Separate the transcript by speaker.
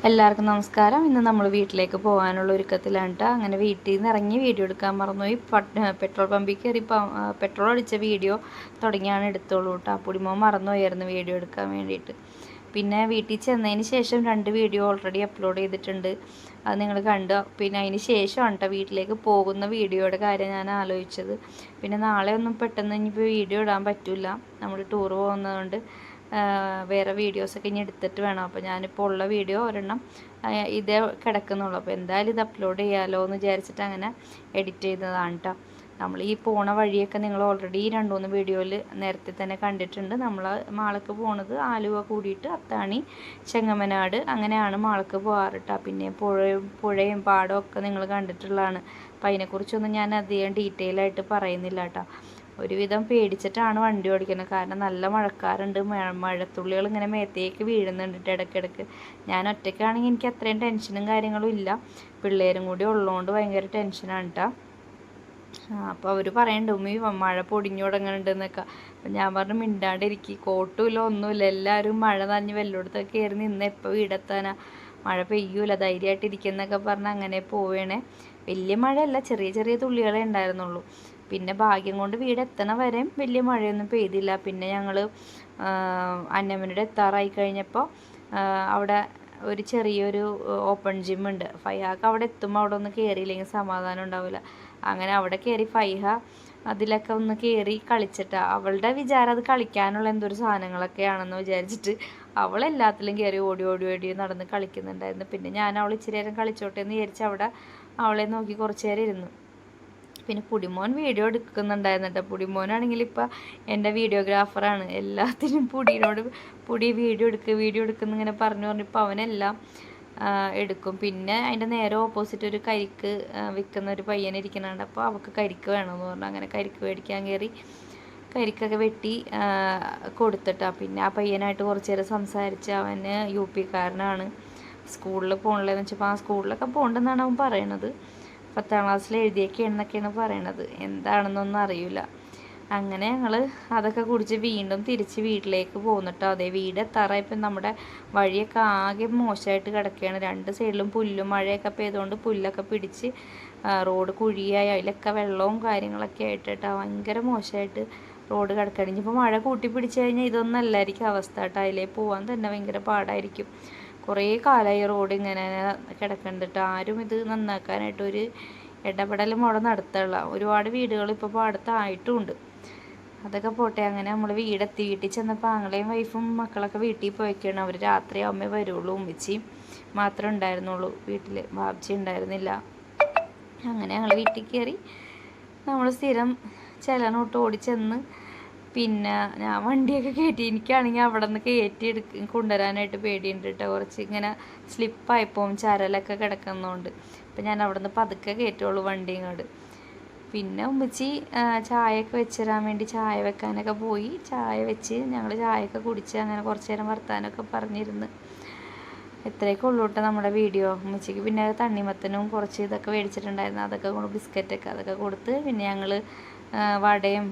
Speaker 1: എല്ലാവർക്കും നമസ്കാരം. ഇന്ന് നമ്മൾ വീട്ടിലേക്ക് പോകാനുള്ള ഒരുക്കത്തിലാണ് കേട്ടോ. അങ്ങനെ വീട്ടിൽ നിന്ന് ഇറങ്ങി വീഡിയോ എടുക്കാൻ മറന്നുപോയി. പെട്രോൾ പമ്പിൽ കയറി പെട്രോൾ അടിച്ച വീഡിയോ തുടങ്ങിയാണ് എടുത്തോളൂ കേട്ടോ. പൊടിമോ മറന്നുപോയായിരുന്നു വീഡിയോ എടുക്കാൻ വേണ്ടിയിട്ട്. പിന്നെ വീട്ടിൽ ചെന്നതിന് ശേഷം 2 വീഡിയോ ഓൾറെഡി അപ്ലോഡ് ചെയ്തിട്ടുണ്ട്, അത് നിങ്ങൾ കണ്ടു. പിന്നെ അതിന് ശേഷമാണ് കേട്ടോ വീട്ടിലേക്ക് പോകുന്ന വീഡിയോയുടെ കാര്യം ഞാൻ ആലോചിച്ചത്. പിന്നെ നാളെ ഒന്നും പെട്ടെന്ന് ഇനിയിപ്പോൾ വീഡിയോ ഇടാൻ പറ്റില്ല, നമ്മൾ ടൂർ പോകുന്നതുകൊണ്ട് വേറെ വീഡിയോസൊക്കെ ഇനി എടുത്തിട്ട് വേണം. അപ്പോൾ ഞാനിപ്പോൾ ഉള്ള വീഡിയോ ഒരെണ്ണം ഇതേ കിടക്കുന്നുള്ളൂ. അപ്പോൾ എന്തായാലും ഇത് അപ്ലോഡ് ചെയ്യാമല്ലോ എന്ന് വിചാരിച്ചിട്ട് അങ്ങനെ എഡിറ്റ് ചെയ്തതാണ് കേട്ടോ. നമ്മൾ ഈ പോണ വഴിയൊക്കെ നിങ്ങൾ ഓൾറെഡി 2-3 വീഡിയോയിൽ നേരത്തെ തന്നെ കണ്ടിട്ടുണ്ട്. നമ്മൾ മാളക്ക് പോണത് ആലുവ കൂടിയിട്ട് അത്താണി, ചെങ്ങമനാട് അങ്ങനെയാണ് മാളക്ക് പോകാറ് കേട്ടോ. പിന്നെ പുഴയും പാടവും ഒക്കെ നിങ്ങൾ കണ്ടിട്ടുള്ളതാണ്. അപ്പോൾ അതിനെക്കുറിച്ചൊന്നും ഞാൻ അധികം ഡീറ്റെയിൽ ആയിട്ട് പറയുന്നില്ല കേട്ടോ. ഒരുവിധം പേടിച്ചിട്ടാണ് വണ്ടി ഓടിക്കുന്നത്, കാരണം നല്ല മഴക്കാറുണ്ട്. മഴത്തുള്ളികൾ ഇങ്ങനെ മേത്തേക്ക് വീഴുന്നുണ്ട് ഇടയ്ക്കിടയ്ക്ക്. ഞാൻ ഒറ്റയ്ക്കാണെങ്കിൽ എനിക്ക് അത്രയും ടെൻഷനും കാര്യങ്ങളും ഇല്ല, പിള്ളേരും കൂടി ഉള്ളതുകൊണ്ട് ഭയങ്കര ടെൻഷനാണ് കേട്ടോ. അപ്പോൾ അവർ പറയുന്നുണ്ട് ഉമ്മി മഴ പൊടിഞ്ഞു തുടങ്ങുന്നുണ്ടെന്നൊക്കെ. അപ്പം ഞാൻ പറഞ്ഞു മിണ്ടാണ്ടിരിക്കും, കോട്ടുമില്ല ഒന്നുമില്ല, എല്ലാവരും മഴ നനഞ്ഞ് വെല്ലോടത്തൊക്കെ കയറി നിന്ന് എപ്പോൾ വീടെത്താനാ, മഴ പെയ്യൂല, ധൈര്യമായിട്ടിരിക്കുന്നൊക്കെ പറഞ്ഞ് അങ്ങനെ പോവേണേ. വലിയ മഴയല്ല, ചെറിയ ചെറിയ തുള്ളികളേ ഉണ്ടായിരുന്നുള്ളൂ. പിന്നെ ഭാഗ്യം കൊണ്ട് വീടെത്തണ വരെയും വലിയ മഴയൊന്നും പെയ്തില്ല. പിന്നെ ഞങ്ങൾ അന്നമനോട് എത്താറായി കഴിഞ്ഞപ്പോൾ അവിടെ ഒരു ചെറിയൊരു ഓപ്പൺ ജിമ്മുണ്ട്. ഫൈഹാക്ക് അവിടെ എത്തുമ്പോൾ അവിടെ ഒന്ന് കയറിയില്ലെങ്കിൽ സമാധാനം ഉണ്ടാവില്ല. അങ്ങനെ അവിടെ കയറി ഫൈഹ അതിലൊക്കെ ഒന്ന് കയറി കളിച്ചിട്ടാ. അവളുടെ വിചാരം അത് കളിക്കാനുള്ള എന്തൊരു സാധനങ്ങളൊക്കെയാണെന്ന് വിചാരിച്ചിട്ട് അവളെല്ലാത്തിലും കയറി ഓടി ഓടി ഓടി നടന്ന് കളിക്കുന്നുണ്ടായിരുന്നു. പിന്നെ ഞാൻ അവൾ ഇച്ചിരി നേരം കളിച്ചോട്ടെ എന്ന് വിചാരിച്ച് അവിടെ അവളെ നോക്കി കുറച്ച് നേരം ഇരുന്നു. പിന്നെ പുടിമോൻ വീഡിയോ എടുക്കുന്നുണ്ടായിരുന്നു കേട്ടോ. പുടിമോനാണെങ്കിൽ ഇപ്പം എൻ്റെ വീഡിയോഗ്രാഫറാണ്. എല്ലാത്തിനും പുടി വീഡിയോ എടുക്കുന്ന ഇങ്ങനെ പറഞ്ഞിപ്പോൾ അവനെല്ലാം എടുക്കും. പിന്നെ അതിൻ്റെ നേരെ ഓപ്പോസിറ്റ് ഒരു കരിക്ക് വിൽക്കുന്ന ഒരു പയ്യൻ ഇരിക്കുന്നുണ്ട്. അപ്പോൾ അവൾക്ക് കരിക്ക് വേണമെന്ന് പറഞ്ഞു. അങ്ങനെ കരിക്ക് മേടിക്കാൻ കയറി കരിക്കൊക്കെ വെട്ടി കൊടുത്തിട്ടാണ്. പിന്നെ ആ പയ്യനായിട്ട് കുറച്ച് നേരം സംസാരിച്ച്. അവന് UP-കാരനാണ്, സ്കൂളിൽ പോകണില്ലെന്ന് വെച്ചപ്പോൾ ആ സ്കൂളിലൊക്കെ പോകണ്ടെന്നാണ് അവൻ പറയണത്. 10ാം ക്ലാസ്സിൽ എഴുതിയൊക്കെയാണെന്നൊക്കെയാണ് പറയണത്, എന്താണെന്നൊന്നും അറിയില്ല. അങ്ങനെ ഞങ്ങൾ അതൊക്കെ കുടിച്ച് വീണ്ടും തിരിച്ച് വീട്ടിലേക്ക് പോന്നിട്ടോ. അതേ വീട് എത്താറായപ്പോൾ നമ്മുടെ വഴിയൊക്കെ ആകെ മോശമായിട്ട് കിടക്കുകയാണ്. 2 സൈഡിലും പുല്ലും മഴയൊക്കെ പെയ്തുകൊണ്ട് പുല്ലൊക്കെ പിടിച്ച് റോഡ് കുഴിയായി, അതിലൊക്കെ വെള്ളവും കാര്യങ്ങളൊക്കെ ആയിട്ട് കേട്ടോ ഭയങ്കര മോശമായിട്ട് റോഡ് കിടക്കുകയാണ്. ഇനിയിപ്പോൾ മഴ കൂട്ടി പിടിച്ച് കഴിഞ്ഞാൽ ഇതൊന്നും അല്ലായിരിക്കും അവസ്ഥ കേട്ടോ. അതിലേക്ക് പോകാൻ തന്നെ ഭയങ്കര പാടായിരിക്കും. കുറേ കാലമായി റോഡ് ഇങ്ങനെ കിടക്കുന്നുണ്ട് കേട്ടോ. ആരും ഇത് നന്നാക്കാനായിട്ടൊരു ഇടപെടലും അവിടെ നടത്തുള്ള. ഒരുപാട് വീടുകൾ ഇപ്പോൾ പാടത്തായിട്ടുമുണ്ട്. അതൊക്കെ പോട്ടെ. അങ്ങനെ നമ്മൾ വീട്ടിൽ ചെന്നപ്പോൾ ആങ്ങളെയും വൈഫും മക്കളൊക്കെ വീട്ടിൽ പോയിക്കാണ്. അവർ രാത്രിയാകുമ്പോൾ വരുള്ളൂ. ഉമ്മച്ചിയും മാത്രമേ ഉണ്ടായിരുന്നുള്ളൂ വീട്ടിൽ, ബാബ്ജി ഉണ്ടായിരുന്നില്ല. അങ്ങനെ ഞങ്ങൾ വീട്ടിൽ കയറി. നമ്മൾ സ്ഥിരം ചെലനോട്ട് ഓടിച്ചെന്ന് പിന്നെ ഞാൻ വണ്ടിയൊക്കെ കയറ്റി. എനിക്കാണെങ്കിൽ അവിടെ നിന്ന് കയറ്റി കൊണ്ടുവരാനായിട്ട് പേടിയുണ്ട് കേട്ടോ. കുറച്ച് ഇങ്ങനെ സ്ലിപ്പായിപ്പോവും ചരലൊക്കെ കിടക്കുന്നതുകൊണ്ട്. അപ്പം ഞാൻ അവിടെ നിന്ന് പതുക്കെ കയറ്റുള്ളൂ വണ്ടി ഇങ്ങോട്ട്. പിന്നെ ഉമ്മച്ചി ചായയൊക്കെ വെച്ച് തരാൻ വേണ്ടി ചായ വെക്കാനൊക്കെ പോയി. ചായ വെച്ച് ഞങ്ങൾ ചായയൊക്കെ കുടിച്ച് അങ്ങനെ കുറച്ച് നേരം വർത്താനമൊക്കെ പറഞ്ഞിരുന്ന്. എത്രയൊക്കെ ഉള്ളൂ കേട്ടോ നമ്മുടെ വീഡിയോ. ഉമ്മച്ചിക്ക് പിന്നെ തണ്ണിമത്തനും കുറച്ച് ഇതൊക്കെ മേടിച്ചിട്ടുണ്ടായിരുന്നു, അതൊക്കെ കൊണ്ട് ബിസ്ക്കറ്റൊക്കെ അതൊക്കെ കൊടുത്ത് പിന്നെ ഞങ്ങൾ വടയും